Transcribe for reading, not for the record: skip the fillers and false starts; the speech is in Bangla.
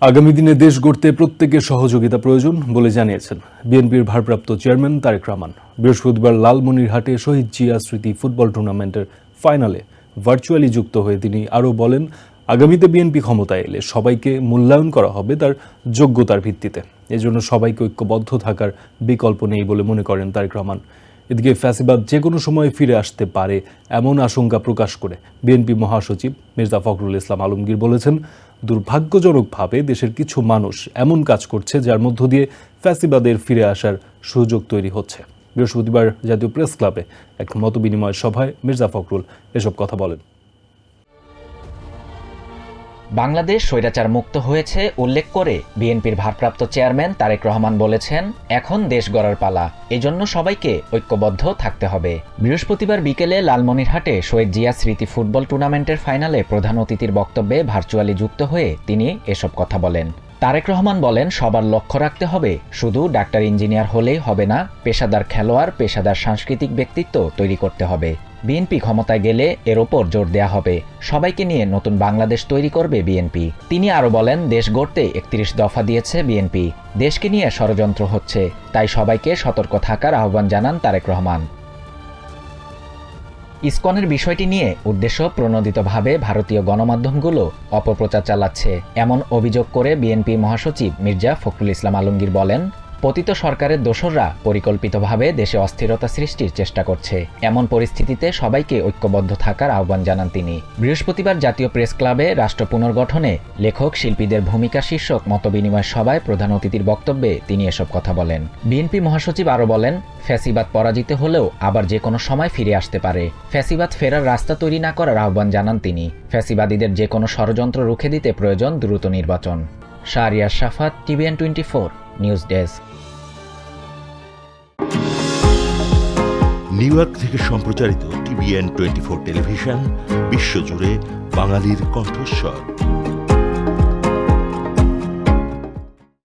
আগামী দিনে দেশ গড়তে প্রত্যেকের সহযোগিতা প্রয়োজন বলে জানিয়েছেন বিএনপির ভারপ্রাপ্ত চেয়ারম্যান তারেক রহমান। বৃহস্পতিবার লালমনিরহাটে শহীদ জিয়া স্মৃতি ফুটবল টুর্নামেন্টের ফাইনালে ভার্চুয়ালি যুক্ত হয়ে তিনি আরও বলেন, আগামীতে বিএনপি ক্ষমতায় এলে সবাইকে মূল্যায়ন করা হবে তার যোগ্যতার ভিত্তিতে। এজন্য সবাইকে ঐক্যবদ্ধ থাকার বিকল্প নেই বলে মনে করেন তারেক রহমান। এদিকে ফ্যাসিবাদ যে কোনো সময় ফিরে আসতে পারে এমন আশঙ্কা প্রকাশ করে বিএনপি মহাসচিব মির্জা ফখরুল ইসলাম আলমগীর বলেছেন, দুর্ভাগ্যজনকভাবে দেশের কিছু মানুষ এমন কাজ করছে যার মধ্য দিয়ে ফ্যাসিবাদের ফিরে আসার সুযোগ তৈরি হচ্ছে। বৃহস্পতিবার জাতীয় প্রেস ক্লাবে এক মতবিনিময় সভায় মির্জা ফখরুল এসব কথা বলেন। বাংলাদেশ স্বৈরাচার মুক্ত হয়েছে উল্লেখ করে বিএনপির ভারপ্রাপ্ত চেয়ারম্যান তারেক রহমান বলেছেন, এখন দেশ গড়ার পালা, এজন্য সবাইকে ঐক্যবদ্ধ থাকতে হবে। বৃহস্পতিবার বিকেলে লালমনিরহাটে শহীদ জিয়া স্মৃতি ফুটবল টুর্নামেন্টের ফাইনালে প্রধান অতিথির বক্তব্যে ভার্চুয়ালি যুক্ত হয়ে তিনি এসব কথা বলেন। তারেক রহমান বলেন, সবার লক্ষ্য রাখতে হবে, শুধু ডাক্তার ইঞ্জিনিয়ার হলেই হবে না, পেশাদার খেলোয়াড়, পেশাদার সাংস্কৃতিক ব্যক্তিত্ব তৈরি করতে হবে। বিএনপি ক্ষমতায় গেলে এর ওপর জোর দেয়া হবে। সবাইকে নিয়ে নতুন বাংলাদেশ তৈরি করবে বিএনপি। তিনি আরও বলেন, দেশ গড়তে 31 দফা দিয়েছে বিএনপি। দেশকে নিয়ে ষড়যন্ত্র হচ্ছে, তাই সবাইকে সতর্ক থাকার আহ্বান জানান তারেক রহমান। ইসকনের বিষয়টি নিয়ে উদ্দেশ্য প্রণোদিতভাবে ভারতীয় গণমাধ্যমগুলো অপপ্রচার চালাচ্ছে এমন অভিযোগ করে বিএনপি মহাসচিব মির্জা ফখরুল ইসলাম আলমগীর বলেন, পতিত সরকারের দোসররা পরিকল্পিতভাবে দেশে অস্থিরতা সৃষ্টির চেষ্টা করছে। এমন পরিস্থিতিতে সবাইকে ঐক্যবদ্ধ থাকার আহ্বান জানান তিনি। বৃহস্পতিবার জাতীয় প্রেস ক্লাবে রাষ্ট্র পুনর্গঠনে লেখক শিল্পীদের ভূমিকা শীর্ষক মতবিনিময় সভায় প্রধান অতিথির বক্তব্যে তিনি এসব কথা বলেন। বিএনপি মহাসচিব আরও বলেন, ফ্যাসিবাদ পরাজিত হলেও আবার যে কোনো সময় ফিরে আসতে পারে। ফ্যাসিবাদ ফেরার রাস্তা তৈরি না করার আহ্বান জানান তিনি। ফ্যাসিবাদীদের যে কোনো ষড়যন্ত্র রুখে দিতে প্রয়োজন দ্রুত নির্বাচন। শাহরিয়ার শাফাত, TVN 24 news desk. New York থেকে সম্প্রচারিত TVN 24 টেলিভিশন বিশ্বজুড়ে বাঙালির কণ্ঠস্বর।